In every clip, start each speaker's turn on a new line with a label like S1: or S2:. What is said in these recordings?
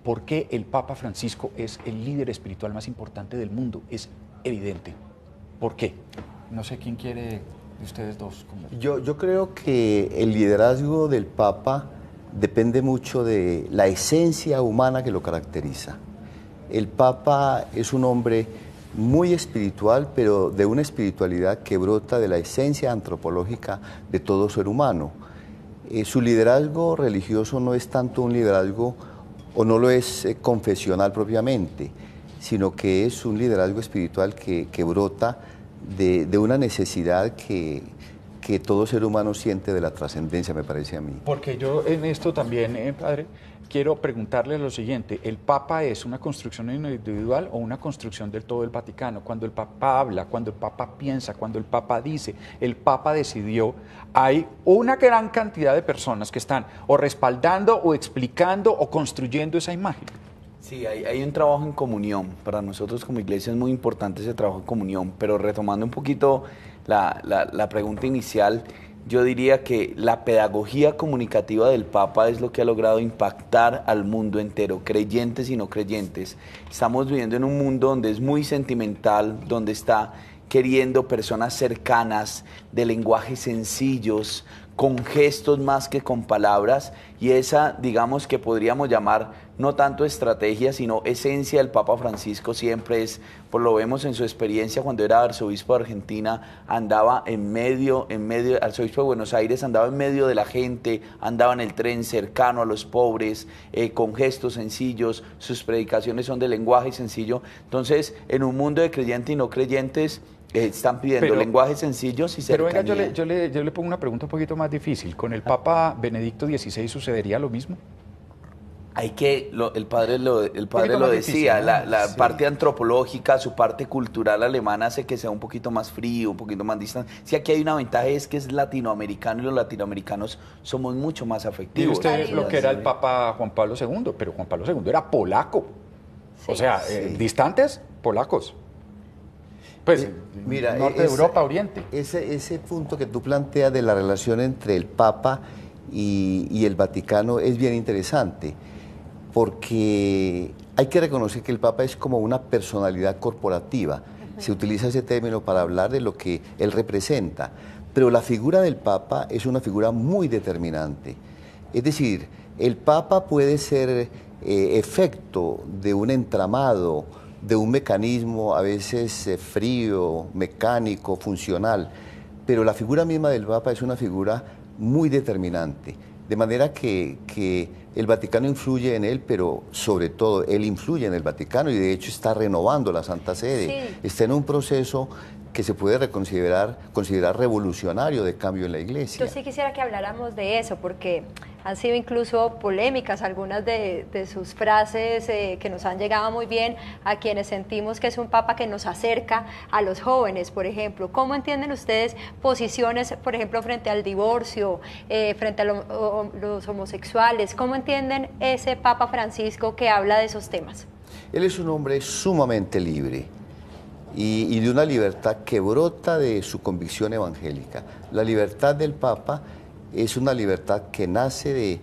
S1: ¿Por qué el Papa Francisco es el líder espiritual más importante del mundo? Es evidente. ¿Por qué? No sé quién quiere de ustedes dos.
S2: Yo creo que el liderazgo del Papa depende mucho de la esencia humana que lo caracteriza. El Papa es un hombre muy espiritual, pero de una espiritualidad que brota de la esencia antropológica de todo ser humano. Su liderazgo religioso no es tanto un liderazgo, o no lo es confesional propiamente, sino que es un liderazgo espiritual que brota de una necesidad que todo ser humano siente de la trascendencia, me parece a mí.
S1: Porque yo en esto también, padre, quiero preguntarle lo siguiente: ¿el Papa es una construcción individual o una construcción del todo el Vaticano? Cuando el Papa habla, cuando el Papa piensa, cuando el Papa dice, el Papa decidió, hay una gran cantidad de personas que están o respaldando o explicando o construyendo esa imagen.
S3: Sí, hay un trabajo en comunión. Para nosotros como iglesia es muy importante ese trabajo en comunión, pero retomando un poquito la pregunta inicial, yo diría que la pedagogía comunicativa del Papa es lo que ha logrado impactar al mundo entero, creyentes y no creyentes. Estamos viviendo en un mundo donde es muy sentimental, donde está queriendo personas cercanas, de lenguajes sencillos, con gestos más que con palabras, y esa, digamos que podríamos llamar no tanto estrategia, sino esencia del Papa Francisco siempre es, pues lo vemos en su experiencia cuando era arzobispo de Argentina, andaba en medio, arzobispo de Buenos Aires, andaba en medio de la gente, andaba en el tren cercano a los pobres, con gestos sencillos, sus predicaciones son de lenguaje sencillo. Entonces, en un mundo de creyentes y no creyentes, están pidiendo lenguajes sencillos y cercanía.
S1: Pero venga, yo le pongo una pregunta un poquito más difícil. ¿Con el Papa Benedicto XVI sucedería lo mismo?
S3: Hay que, el padre lo decía, la parte antropológica, su parte cultural alemana hace que sea un poquito más frío, un poquito más distante. Sí, aquí hay una ventaja, es que es latinoamericano y los latinoamericanos somos mucho más afectivos.
S1: Y usted lo que era el Papa Juan Pablo II, pero Juan Pablo II era polaco. Sí, o sea, distantes, polacos. Pues,
S2: mira,
S1: norte de Europa, oriente.
S2: Ese punto que tú planteas de la relación entre el Papa y el Vaticano es bien interesante, porque hay que reconocer que el Papa es como una personalidad corporativa. Se utiliza ese término para hablar de lo que él representa, pero la figura del Papa es una figura muy determinante. Es decir, el Papa puede ser efecto de un entramado, de un mecanismo a veces frío, mecánico, funcional, pero la figura misma del Papa es una figura muy determinante, de manera que el Vaticano influye en él, pero sobre todo él influye en el Vaticano y de hecho está renovando la Santa Sede, sí. Está en un proceso que se puede considerar revolucionario de cambio en la Iglesia.
S4: Yo sí quisiera que habláramos de eso, porque han sido incluso polémicas algunas de sus frases que nos han llegado muy bien a quienes sentimos que es un Papa que nos acerca a los jóvenes, por ejemplo. ¿Cómo entienden ustedes posiciones, por ejemplo, frente al divorcio, frente a los homosexuales? ¿Cómo entienden ese Papa Francisco que habla de esos temas?
S2: Él es un hombre sumamente libre y de una libertad que brota de su convicción evangélica. La libertad del Papa es una libertad que nace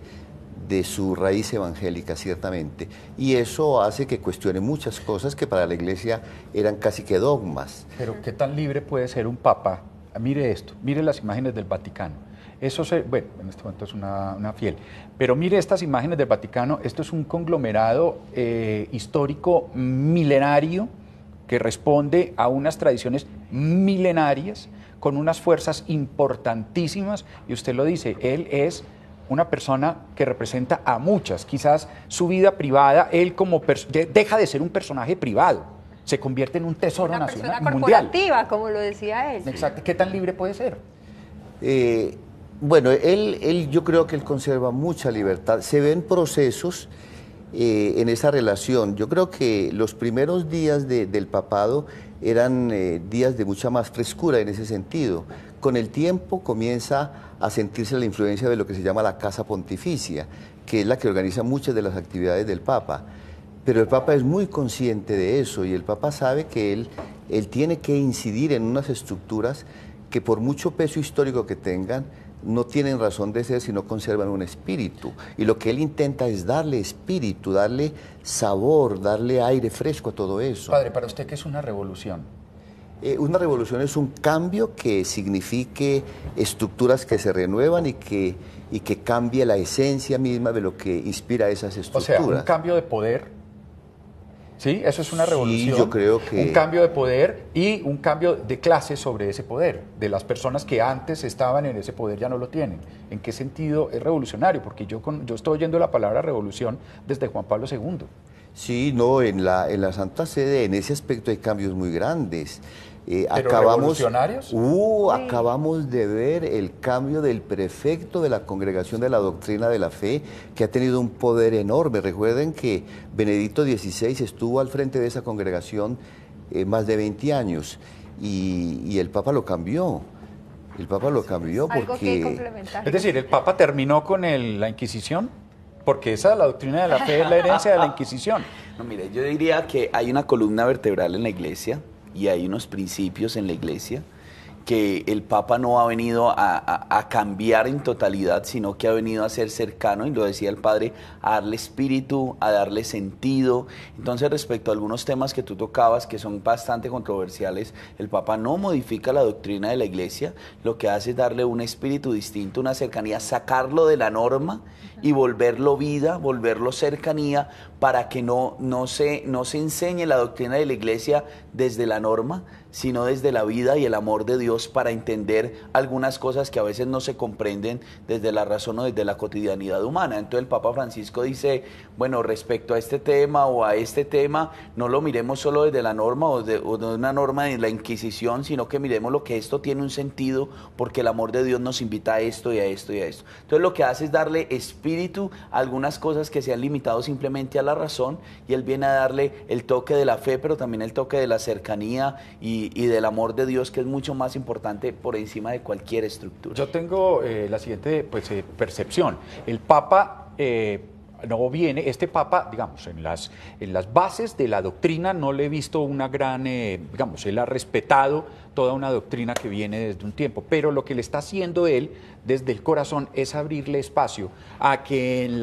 S2: de su raíz evangélica, ciertamente, y eso hace que cuestione muchas cosas que para la Iglesia eran casi que dogmas.
S1: Pero ¿qué tan libre puede ser un Papa? Mire esto, mire las imágenes del Vaticano. Bueno, en este momento es una fiel, pero mire estas imágenes del Vaticano. Esto es un conglomerado histórico milenario que responde a unas tradiciones milenarias, con unas fuerzas importantísimas, y usted lo dice, él es una persona que representa a muchas. Quizás su vida privada, él deja de ser un personaje privado, se convierte en un tesoro nacional, mundial.
S4: Corporativa, como lo decía él.
S1: Exacto. ¿Qué tan libre puede ser?
S2: Bueno, yo creo que él conserva mucha libertad. Se ven procesos en esa relación. Yo creo que los primeros días del papado eran días de mucha más frescura en ese sentido. Con el tiempo comienza a sentirse la influencia de lo que se llama la Casa Pontificia, que es la que organiza muchas de las actividades del Papa. Pero el Papa es muy consciente de eso y el Papa sabe que él tiene que incidir en unas estructuras que por mucho peso histórico que tengan, no tienen razón de ser, sino conservan un espíritu. Y lo que él intenta es darle espíritu, darle sabor, darle aire fresco a todo eso.
S1: Padre, ¿para usted qué es una revolución?
S2: Una revolución es un cambio que signifique estructuras que se renuevan y que cambie la esencia misma de lo que inspira esas estructuras.
S1: O sea, un cambio de poder. ¿Sí? Eso es una revolución.
S2: Sí, yo creo que...
S1: Un cambio de poder y un cambio de clase sobre ese poder. De las personas que antes estaban en ese poder ya no lo tienen. ¿En qué sentido es revolucionario? Porque yo estoy oyendo la palabra revolución desde Juan Pablo II.
S2: Sí, no, en la Santa Sede en ese aspecto hay cambios muy grandes.
S1: ¿Pero revolucionarios?
S2: Acabamos de ver el cambio del prefecto de la Congregación de la Doctrina de la Fe, que ha tenido un poder enorme. Recuerden que Benedicto XVI estuvo al frente de esa congregación más de 20 años y el Papa lo cambió. El Papa lo cambió porque...
S4: Algo que complementar.
S1: Es decir, ¿el Papa terminó con la Inquisición? Porque esa es la doctrina de la fe, es la herencia de la Inquisición.
S3: No, mire, yo diría que hay una columna vertebral en la Iglesia y hay unos principios en la Iglesia que el Papa no ha venido a cambiar en totalidad, sino que ha venido a ser cercano, y lo decía el Padre, a darle espíritu, a darle sentido. Entonces, respecto a algunos temas que tú tocabas, que son bastante controversiales, el Papa no modifica la doctrina de la Iglesia, lo que hace es darle un espíritu distinto, una cercanía, sacarlo de la norma y volverlo vida, volverlo cercanía, para que no se enseñe la doctrina de la Iglesia desde la norma, sino desde la vida y el amor de Dios, para entender algunas cosas que a veces no se comprenden desde la razón o desde la cotidianidad humana. Entonces el Papa Francisco dice, bueno, respecto a este tema o a este tema, no lo miremos solo desde la norma o de una norma de la Inquisición, sino que miremos lo que esto tiene un sentido, porque el amor de Dios nos invita a esto y a esto y a esto. Entonces lo que hace es darle espíritu a algunas cosas que se han limitado simplemente a la razón, y él viene a darle el toque de la fe, pero también el toque de la cercanía y del amor de Dios, que es mucho más importante por encima de cualquier estructura.
S1: Yo tengo la siguiente percepción. El Papa no viene, este Papa, digamos, en las bases de la doctrina no le he visto una gran, digamos, él ha respetado toda una doctrina que viene desde un tiempo, pero lo que le está haciendo él desde el corazón es abrirle espacio a que en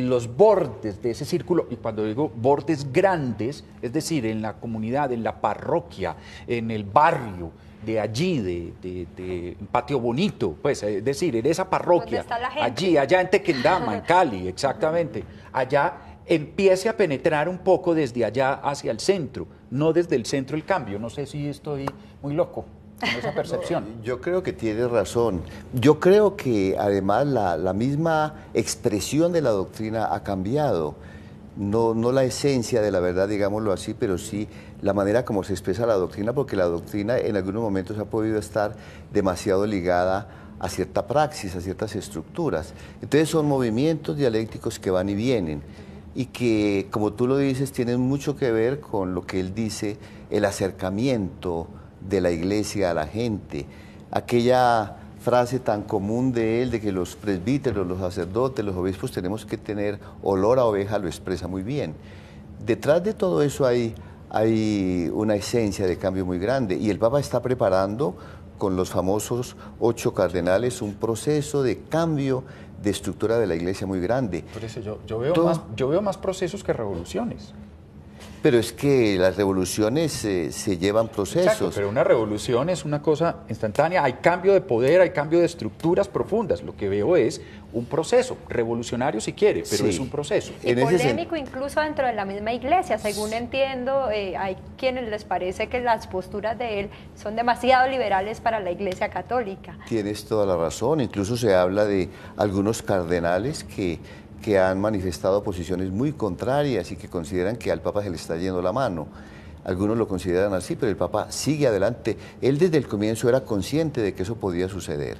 S1: los bordes de ese círculo, y cuando digo bordes grandes, es decir, en la comunidad, en la parroquia, en el barrio, de allí, de Patio Bonito, pues, es decir, en esa parroquia, allí, allá en Tequendama, en Cali, exactamente, allá empiece a penetrar un poco desde allá hacia el centro, no desde el centro el cambio. No sé si estoy muy loco con esa percepción.
S2: No, yo creo que tienes razón. Yo creo que además la misma expresión de la doctrina ha cambiado. No la esencia de la verdad, digámoslo así, pero sí la manera como se expresa la doctrina, porque la doctrina en algunos momentos ha podido estar demasiado ligada a cierta praxis, a ciertas estructuras. Entonces son movimientos dialécticos que van y vienen y que, como tú lo dices, tienen mucho que ver con lo que él dice, el acercamiento de la Iglesia a la gente. Aquella frase tan común de él de que los presbíteros, los sacerdotes, los obispos tenemos que tener olor a oveja, lo expresa muy bien. Detrás de todo eso hay una esencia de cambio muy grande, y el Papa está preparando con los famosos 8 cardenales un proceso de cambio de estructura de la Iglesia muy grande.
S1: Por eso yo veo más procesos que revoluciones.
S2: Pero es que las revoluciones se llevan procesos.
S1: Exacto, pero una revolución es una cosa instantánea, hay cambio de poder, hay cambio de estructuras profundas. Lo que veo es un proceso, revolucionario si quiere, pero
S2: sí,
S1: es un proceso.
S4: Y polémico incluso dentro de la misma Iglesia, según entiendo, hay quienes les parece que las posturas de él son demasiado liberales para la Iglesia católica.
S2: Tienes toda la razón, incluso se habla de algunos cardenales que han manifestado posiciones muy contrarias y que consideran que al Papa se le está yendo la mano. Algunos lo consideran así, pero el Papa sigue adelante. Él desde el comienzo era consciente de que eso podía suceder.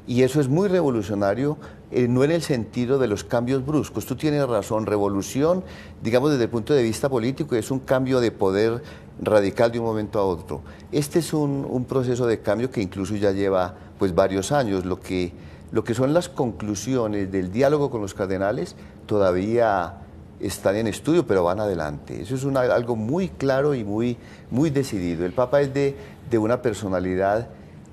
S2: Y eso es muy revolucionario, no en el sentido de los cambios bruscos. Tú tienes razón, revolución, digamos desde el punto de vista político, es un cambio de poder radical de un momento a otro. Este es un proceso de cambio que incluso ya lleva pues varios años. Lo que son las conclusiones del diálogo con los cardenales todavía están en estudio, pero van adelante. Eso es algo muy claro y muy decidido. El Papa es de una personalidad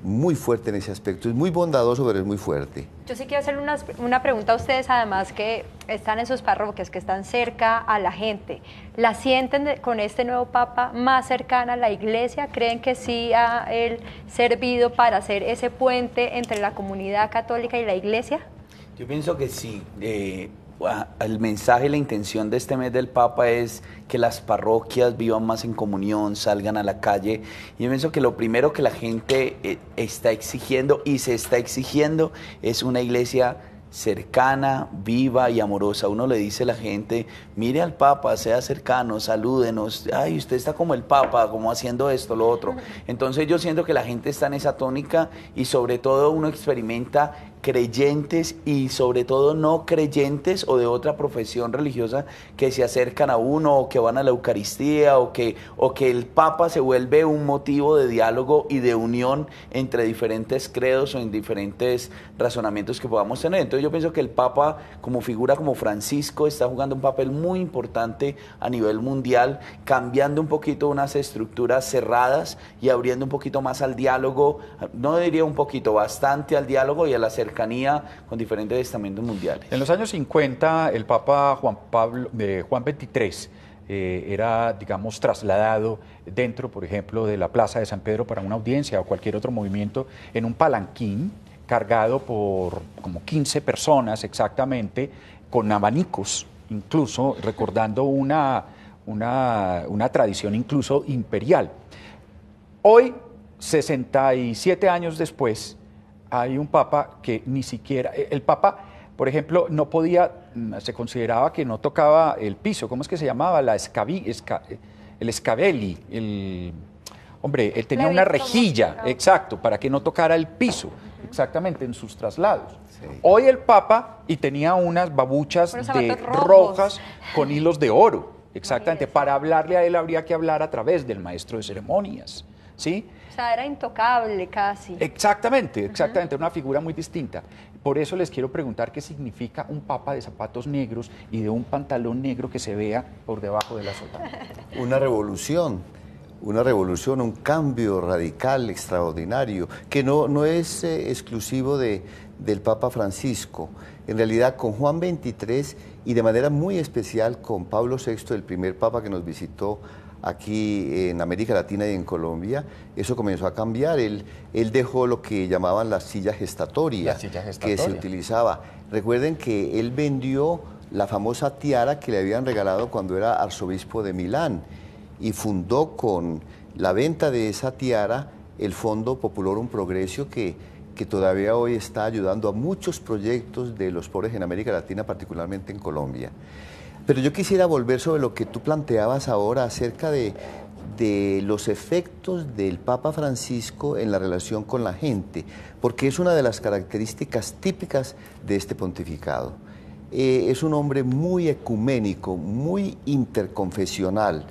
S2: muy fuerte en ese aspecto. Es muy bondadoso, pero es muy fuerte.
S4: Yo sí quiero hacer una pregunta a ustedes, además que están en sus parroquias, que están cerca a la gente. ¿La sienten con este nuevo Papa más cercana a la Iglesia? ¿Creen que sí ha él servido para hacer ese puente entre la comunidad católica y la Iglesia?
S3: Yo pienso que sí. El mensaje, la intención de este mes del Papa es que las parroquias vivan más en comunión, salgan a la calle. Y yo pienso que lo primero que la gente está exigiendo y se está exigiendo es una iglesia cercana, viva y amorosa. Uno le dice a la gente, mire al Papa, sea cercano, salúdenos, ay, usted está como el Papa, como haciendo esto, lo otro. Entonces yo siento que la gente está en esa tónica y sobre todo uno experimenta creyentes y sobre todo no creyentes o de otra profesión religiosa que se acercan a uno o que van a la Eucaristía o que el Papa se vuelve un motivo de diálogo y de unión entre diferentes credos o en diferentes razonamientos que podamos tener. Entonces yo pienso que el Papa como figura como Francisco está jugando un papel muy importante a nivel mundial, cambiando un poquito unas estructuras cerradas y abriendo un poquito más al diálogo, no diría un poquito, bastante al diálogo y a la cercanía con diferentes estamentos mundiales.
S1: En los años 50, el Papa Juan XXIII era, digamos, trasladado dentro, por ejemplo, de la Plaza de San Pedro para una audiencia o cualquier otro movimiento en un palanquín cargado por como 15 personas exactamente, con abanicos, incluso recordando una tradición incluso imperial. Hoy, 67 años después, hay un papa que ni siquiera, el papa, por ejemplo, no podía, se consideraba que no tocaba el piso, ¿cómo es que se llamaba? El escabeli, hombre, él tenía una rejilla, exacto, para que no tocara el piso, exactamente, en sus traslados. Sí. Hoy el papa, y tenía unas babuchas de rojas con hilos de oro, exactamente, para hablarle a él habría que hablar a través del maestro de ceremonias, ¿sí?
S4: O sea, era intocable casi.
S1: Exactamente, una figura muy distinta. Por eso les quiero preguntar qué significa un papa de zapatos negros y de un pantalón negro que se vea por debajo de la sotana.
S2: Una revolución, un cambio radical, extraordinario, que no es exclusivo del Papa Francisco. En realidad, con Juan XXIII y de manera muy especial con Pablo VI, el primer Papa que nos visitó aquí en América Latina y en Colombia, eso comenzó a cambiar. Él dejó lo que llamaban la silla gestatoria, que se utilizaba. Recuerden que él vendió la famosa tiara que le habían regalado cuando era arzobispo de Milán y fundó con la venta de esa tiara el Fondo Populorum Progressio que todavía hoy está ayudando a muchos proyectos de los pobres en América Latina, particularmente en Colombia. Pero yo quisiera volver sobre lo que tú planteabas ahora acerca de los efectos del Papa Francisco en la relación con la gente, porque es una de las características típicas de este pontificado. Es un hombre muy ecuménico, muy interconfesional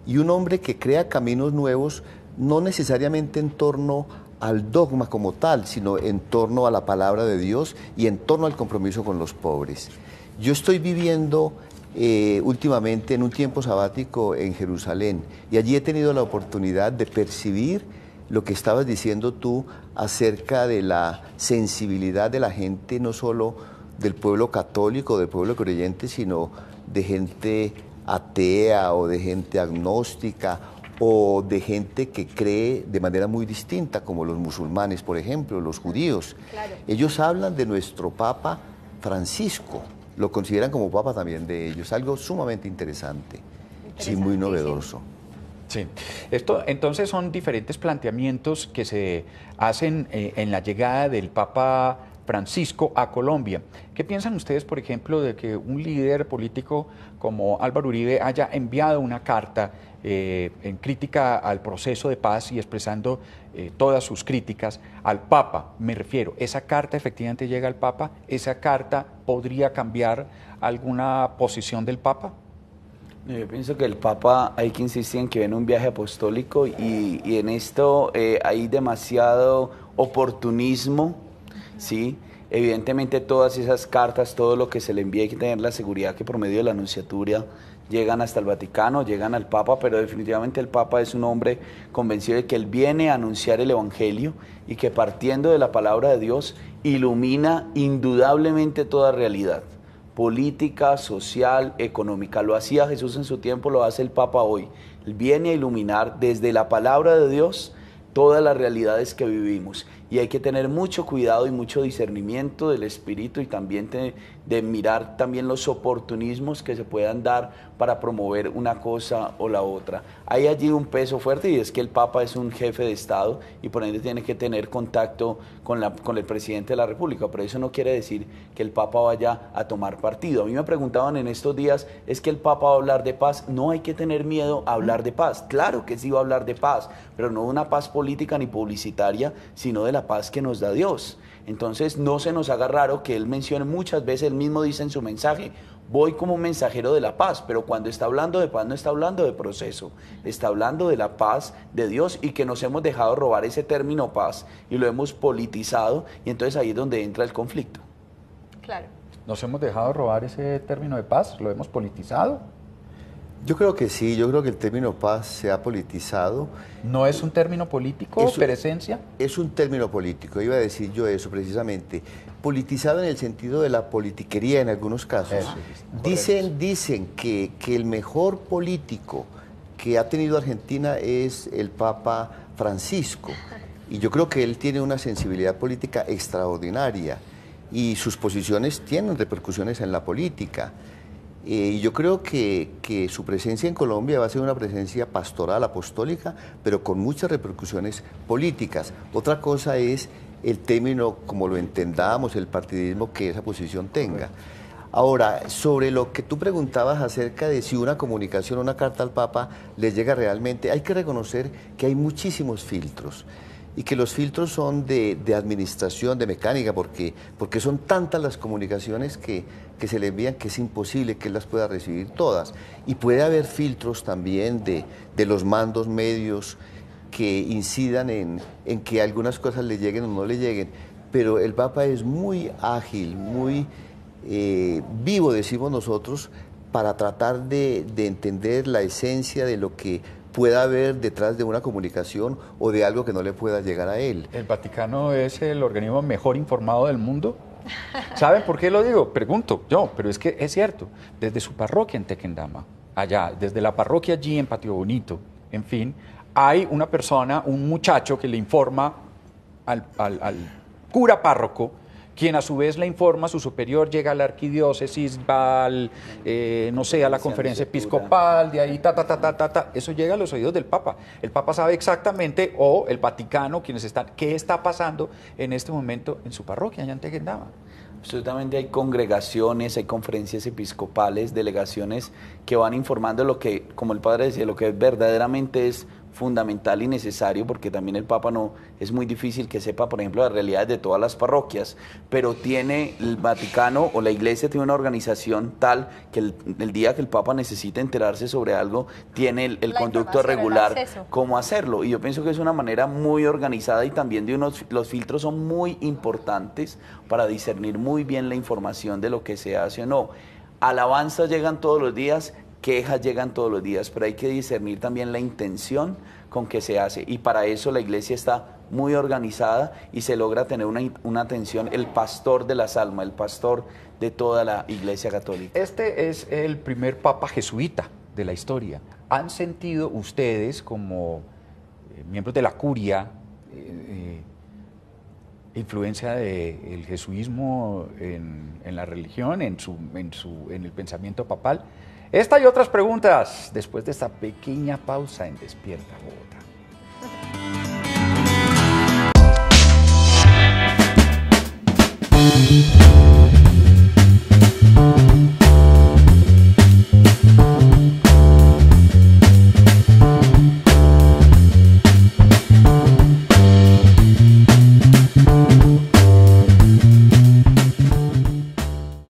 S2: y un hombre que crea caminos nuevos, no necesariamente en torno al dogma como tal, sino en torno a la palabra de Dios y en torno al compromiso con los pobres. Yo estoy viviendo últimamente en un tiempo sabático en Jerusalén y allí he tenido la oportunidad de percibir lo que estabas diciendo tú acerca de la sensibilidad de la gente, no solo del pueblo católico, del pueblo creyente, sino de gente atea o de gente agnóstica o de gente que cree de manera muy distinta, como los musulmanes, por ejemplo, los judíos. Claro. Ellos hablan de nuestro Papa Francisco, lo consideran como papa también de ellos, algo sumamente interesante, sí, muy novedoso.
S1: Sí, esto entonces son diferentes planteamientos que se hacen en la llegada del Papa Francisco a Colombia. ¿Qué piensan ustedes, por ejemplo, de que un líder político como Álvaro Uribe haya enviado una carta en crítica al proceso de paz y expresando todas sus críticas al Papa? Me refiero, ¿esa carta efectivamente llega al Papa? ¿Esa carta podría cambiar alguna posición del Papa?
S3: Yo pienso que el Papa hay que insistir en que viene un viaje apostólico y en esto hay demasiado oportunismo, ¿sí? Evidentemente todas esas cartas, todo lo que se le envía hay que tener la seguridad que por medio de la Nunciatura llegan hasta el Vaticano, llegan al Papa, pero definitivamente el Papa es un hombre convencido de que él viene a anunciar el Evangelio y que partiendo de la palabra de Dios ilumina indudablemente toda realidad política, social, económica. Lo hacía Jesús en su tiempo, lo hace el Papa hoy. Él viene a iluminar desde la palabra de Dios todas las realidades que vivimos. Y hay que tener mucho cuidado y mucho discernimiento del espíritu y también de mirar también los oportunismos que se puedan dar para promover una cosa o la otra. Hay allí un peso fuerte y es que el Papa es un jefe de Estado y por ende tiene que tener contacto con el presidente de la República, pero eso no quiere decir que el Papa vaya a tomar partido. A mí me preguntaban en estos días, ¿es que el Papa va a hablar de paz? No hay que tener miedo a hablar de paz. Claro que sí va a hablar de paz, pero no de una paz política ni publicitaria, sino de la paz que nos da Dios. Entonces no se nos haga raro que él mencione muchas veces, él mismo dice en su mensaje, voy como un mensajero de la paz, pero cuando está hablando de paz no está hablando de proceso, está hablando de la paz de Dios y que nos hemos dejado robar ese término paz y lo hemos politizado y entonces ahí es donde entra el conflicto.
S4: Claro.
S1: ¿Nos hemos dejado robar ese término de paz? ¿Lo hemos politizado?
S2: Yo creo que sí, yo creo que el término paz se ha politizado.
S1: ¿No es un término político, per esencia?
S2: Es un término político, iba a decir yo eso precisamente. Politizado en el sentido de la politiquería en algunos casos. Dicen que el mejor político que ha tenido Argentina es el Papa Francisco. Y yo creo que él tiene una sensibilidad política extraordinaria y sus posiciones tienen repercusiones en la política. Y yo creo que su presencia en Colombia va a ser una presencia pastoral, apostólica, pero con muchas repercusiones políticas. Otra cosa es el término, como lo entendamos, el partidismo que esa posición tenga. Ahora, sobre lo que tú preguntabas acerca de si una comunicación, una carta al Papa le llega realmente, hay que reconocer que hay muchísimos filtros y que los filtros son de administración, de mecánica, porque son tantas las comunicaciones que se le envían que es imposible que él las pueda recibir todas. Y puede haber filtros también de los mandos medios que incidan en que algunas cosas le lleguen o no le lleguen, pero el Papa es muy ágil, muy vivo, decimos nosotros, para tratar de entender la esencia de lo que pueda haber detrás de una comunicación o de algo que no le pueda llegar a él.
S1: ¿El Vaticano es el organismo mejor informado del mundo? ¿Saben por qué lo digo? Pregunto yo, pero es que es cierto. Desde su parroquia en Tequendama, allá, desde la parroquia allí en Patio Bonito, en fin, hay una persona, un muchacho que le informa al cura párroco, quien a su vez le informa a su superior, llega a la arquidiócesis, va no sé, a la conferencia episcopal, de ahí, eso llega a los oídos del Papa. El Papa sabe exactamente, o el Vaticano, quienes están, qué está pasando en este momento en su parroquia, allá en Tequendama.
S3: Absolutamente, hay congregaciones, hay conferencias episcopales, delegaciones que van informando lo que, como el padre decía, lo que verdaderamente es fundamental y necesario, porque también el Papa no es muy difícil que sepa, por ejemplo, las realidades de todas las parroquias, pero tiene el Vaticano o la Iglesia tiene una organización tal que el día que el Papa necesita enterarse sobre algo, tiene el conducto regular cómo hacerlo. Y yo pienso que es una manera muy organizada y también los filtros son muy importantes para discernir muy bien la información de lo que se hace o no. Alabanzas llegan todos los días, quejas llegan todos los días, pero hay que discernir también la intención con que se hace y para eso la Iglesia está muy organizada y se logra tener una atención, el pastor de las almas, el pastor de toda la Iglesia Católica.
S1: Este es el primer papa jesuita de la historia. ¿Han sentido ustedes como miembros de la curia influencia del jesuismo en la religión, en el pensamiento papal? Esta y otras preguntas después de esta pequeña pausa en Despierta Bogotá.